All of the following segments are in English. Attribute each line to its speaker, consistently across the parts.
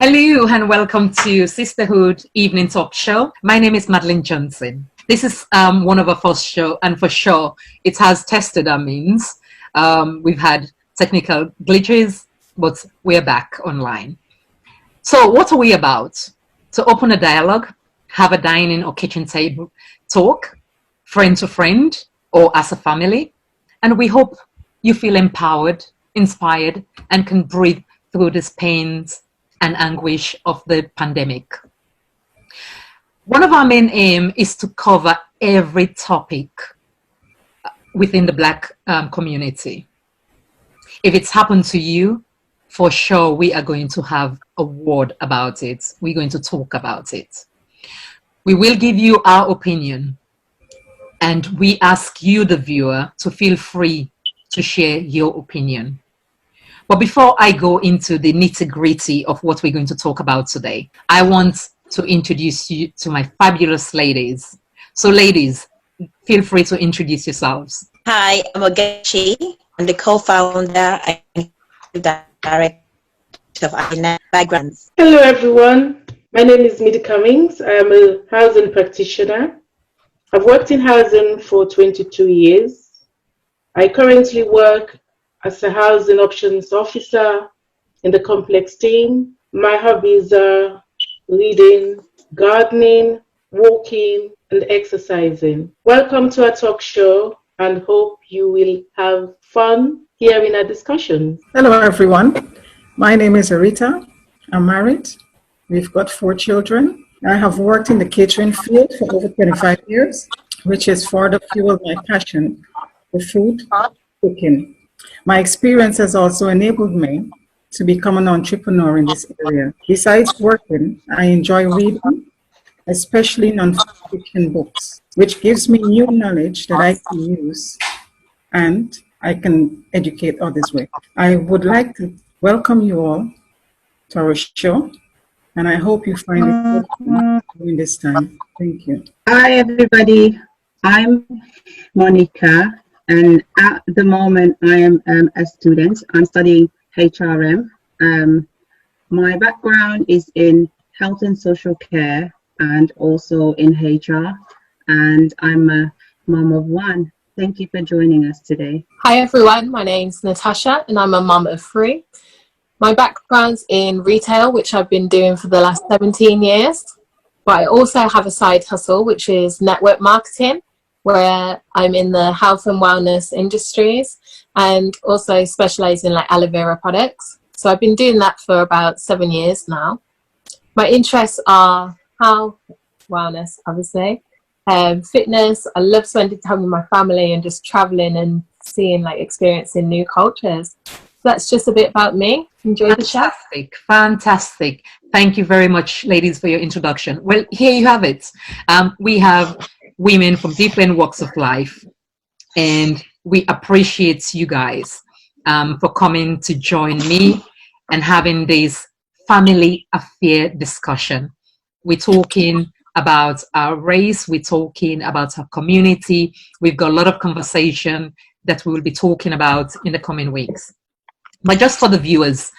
Speaker 1: Hello and welcome to Sisterhood Evening Talk Show. My name is Madeline Johnson. This is one of our first show, and for sure it has tested our means. We've had technical glitches, but we're back online. So what are we about? To open a dialogue, have a dining or kitchen table talk, friend to friend, or as a family. And we hope you feel empowered, inspired, and can breathe through these pains and anguish of the pandemic. One of our main aim is to cover every topic within the Black community. If it's happened to you, for sure we are going to have a word about it. We're going to talk about it. We will give you our opinion, and we ask you, the viewer, to feel free to share your opinion. But before I go into the nitty-gritty of what we're going to talk about today, I want to introduce you to my fabulous ladies. So ladies, feel free to introduce yourselves.
Speaker 2: Hi, I'm Ogechi. I'm the co-founder and director of INA Backgrounds.
Speaker 3: Hello everyone, my name is Midi Cummings. I am a housing practitioner. I've worked in housing for 22 years. I currently work as a housing options officer in the complex team. My hobbies are reading, gardening, walking, and exercising. Welcome to our talk show, and hope you will have fun hearing our discussions.
Speaker 4: Hello everyone, my name is Arita. I'm married. We've got 4 children. I have worked in the catering field for over 25 years, which has further fueled my passion for food, cooking. My experience has also enabled me to become an entrepreneur in this area. Besides working, I enjoy reading, especially non-fiction books, which gives me new knowledge that I can use and I can educate others with. I would like to welcome you all to our show, and I hope you find it helpful during this time. Thank you.
Speaker 5: Hi everybody, I'm Monica. And at the moment, I am a student. I'm studying HRM. My background is in health and social care and also in HR. And I'm a mom of 1. Thank you for joining us today.
Speaker 6: Hi everyone, my name's Natasha and I'm a mum of 3. My background's in retail, which I've been doing for the last 17 years. But I also have a side hustle, which is network marketing, where I'm in the health and wellness industries and also specialize in like aloe vera products. So I've been doing that for about 7 years now. My interests are health, wellness, obviously, fitness. I love spending time with my family and just traveling and seeing, like, experiencing new cultures. So that's just a bit about me. Enjoy the show.
Speaker 1: Fantastic. Thank you very much, ladies, for your introduction. Well, here you have it. We have women from different walks of life, and we appreciate you guys for coming to join me and having this family affair discussion. We're talking about our race, we're talking about our community. We've got a lot of conversation that we will be talking about in the coming weeks. But just for the viewers,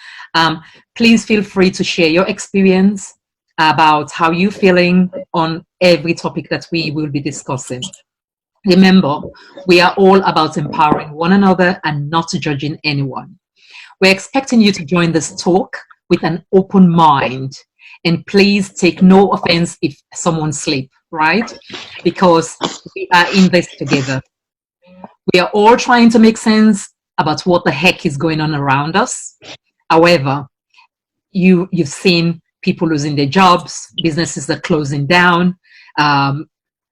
Speaker 1: please feel free to share your experience about how you're feeling on every topic that we will be discussing. Remember, we are all about empowering one another and not judging anyone. We're expecting you to join this talk with an open mind, and please take no offense if someone sleeps, right? Because we are in this together. We are all trying to make sense about what the heck is going on around us. However, you've seen people losing their jobs, businesses are closing down,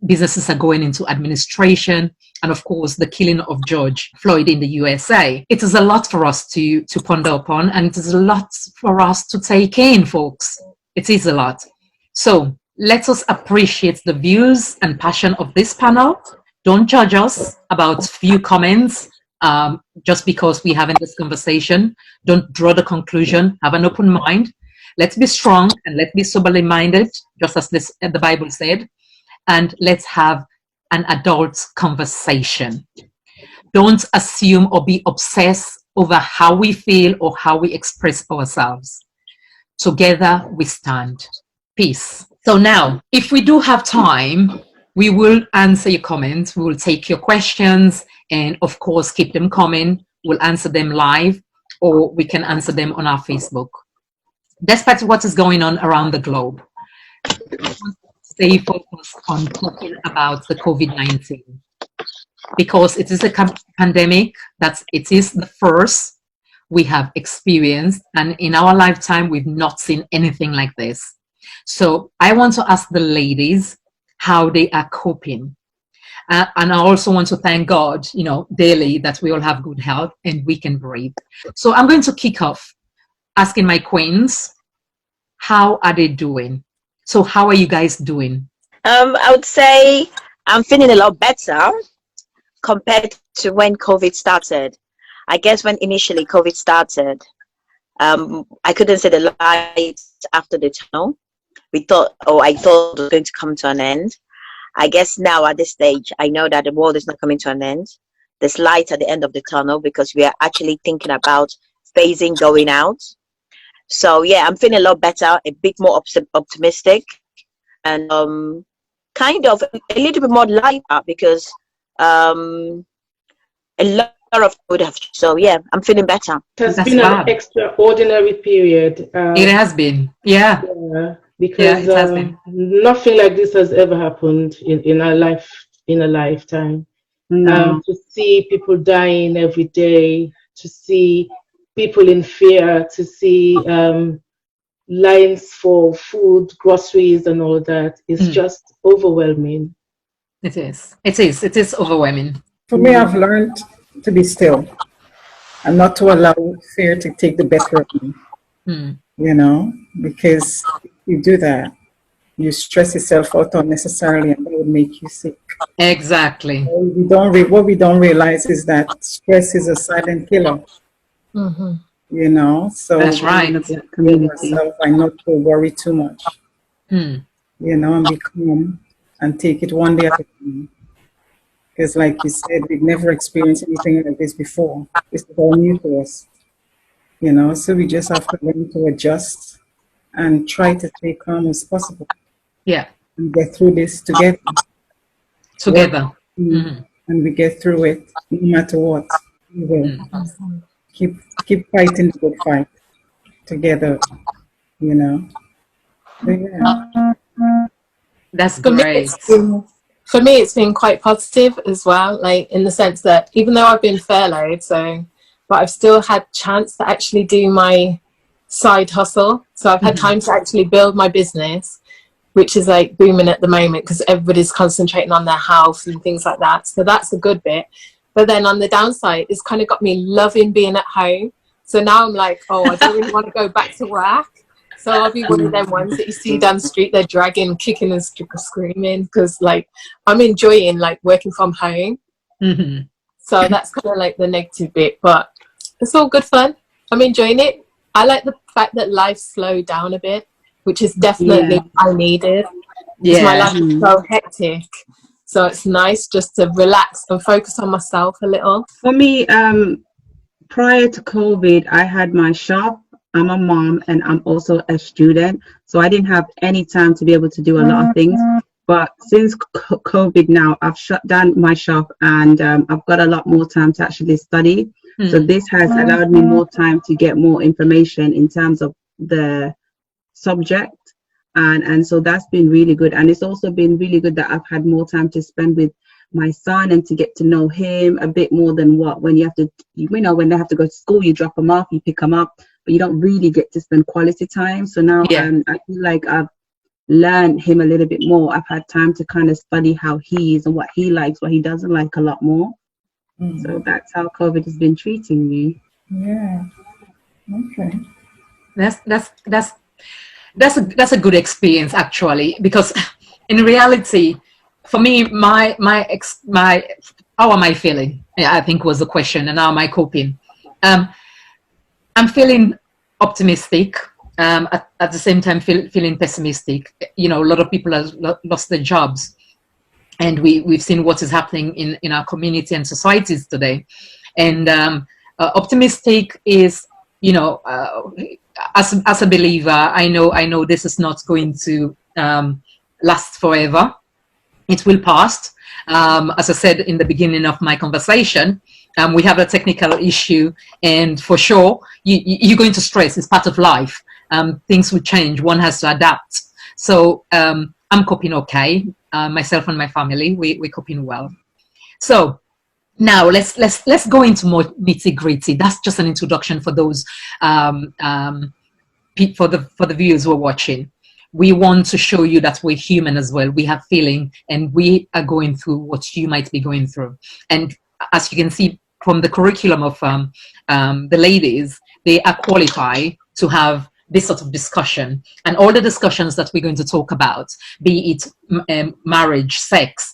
Speaker 1: businesses are going into administration, and of course, the killing of George Floyd in the USA. It is a lot for us to ponder upon, and it is a lot for us to take in, folks. It is a lot. So let us appreciate the views and passion of this panel. Don't judge us about few comments just because we're having this conversation. Don't draw the conclusion. Have an open mind. Let's be strong and let's be soberly minded, just as the Bible said, and let's have an adult conversation. Don't assume or be obsessed over how we feel or how we express ourselves. Together we stand. Peace. So now, if we do have time, we will answer your comments. We will take your questions, and of course, keep them coming. We'll answer them live, or we can answer them on our Facebook. Despite what is going on around the globe, stay focused on talking about the COVID-19, because it is a pandemic it is the first we have experienced, and in our lifetime we've not seen anything like this. So I want to ask the ladies how they are coping, and I also want to thank God, daily, that we all have good health and we can breathe. So I'm going to kick off asking my queens, how are they doing? So how are you guys doing?
Speaker 2: I would say I'm feeling a lot better compared to when COVID started. I guess when initially COVID started, I couldn't see the light after the tunnel. I thought it was going to come to an end. I guess now at this stage, I know that the world is not coming to an end. There's light at the end of the tunnel because we are actually thinking about phasing going out. So yeah, I'm feeling a lot better, a bit more optimistic, and kind of a little bit more lighter because a lot of would have. So yeah, I'm feeling better.
Speaker 3: It has been an extraordinary period.
Speaker 1: It has been, yeah.
Speaker 3: Because
Speaker 1: it has been.
Speaker 3: Nothing like this has ever happened in our life, in a lifetime. To see people dying every day, to see people in fear, to see lines for food, groceries, and all that is just overwhelming.
Speaker 1: It is overwhelming.
Speaker 4: For me, I've learned to be still and not to allow fear to take the better of me. Because if you do that, you stress yourself out unnecessarily, and that would make you sick.
Speaker 1: Exactly.
Speaker 4: What we don't realize is that stress is a silent killer. So
Speaker 1: that's right.
Speaker 4: I not to worry too much. And be calm and take it one day at a time. Because, like you said, we've never experienced anything like this before. This is all new to us. So we just have to learn to adjust and try to stay calm as possible.
Speaker 1: Yeah.
Speaker 4: And get through this together. And we get through it no matter what. We will. Keep fighting the good fight together, But yeah.
Speaker 1: That's great.
Speaker 6: For me, it's been quite positive as well, like in the sense that even though I've been furloughed, but I've still had chance to actually do my side hustle. So I've had time to actually build my business, which is like booming at the moment because everybody's concentrating on their house and things like that. So that's a good bit. But then on the downside, it's kind of got me loving being at home. So now I'm like, I don't really want to go back to work. So I'll be one of them ones that you see down the street, they're dragging, kicking and screaming because like I'm enjoying like working from home. So that's kind of like the negative bit, but it's all good fun. I'm enjoying it. I like the fact that life slowed down a bit, which is definitely I needed. Yeah. My life is so hectic. So it's nice just to relax and focus on myself a little.
Speaker 5: For me, prior to COVID, I had my shop. I'm a mom and I'm also a student. So I didn't have any time to be able to do a lot of things. But since COVID now, I've shut down my shop and I've got a lot more time to actually study. So this has allowed me more time to get more information in terms of the subject. And so that's been really good. And it's also been really good that I've had more time to spend with my son and to get to know him a bit more than when you have to, when they have to go to school, you drop them off, you pick them up, but you don't really get to spend quality time. So now I feel like I've learned him a little bit more. I've had time to kind of study how he is and what he likes, what he doesn't like a lot more. So that's how COVID has been treating me.
Speaker 4: Yeah. Okay.
Speaker 1: That's a good experience actually, because in reality, for me, how am I feeling? I think was the question, and how am I coping? I'm feeling optimistic. At the same time, feeling pessimistic. A lot of people have lost their jobs, and we've seen what is happening in our community and societies today. And optimistic is, as a believer, I know this is not going to last forever. It will pass. As I said in the beginning of my conversation, we have a technical issue, and for sure, you're going to stress. It's part of life. Things will change. One has to adapt. So I'm coping okay. Myself and my family, we're coping well. So now let's go into more nitty gritty. That's just an introduction for those for the viewers who are watching. We want to show you that we're human as well. We have feeling, and we are going through what you might be going through. And as you can see from the curriculum of the ladies, they are qualified to have this sort of discussion. And all the discussions that we're going to talk about, be it marriage, sex,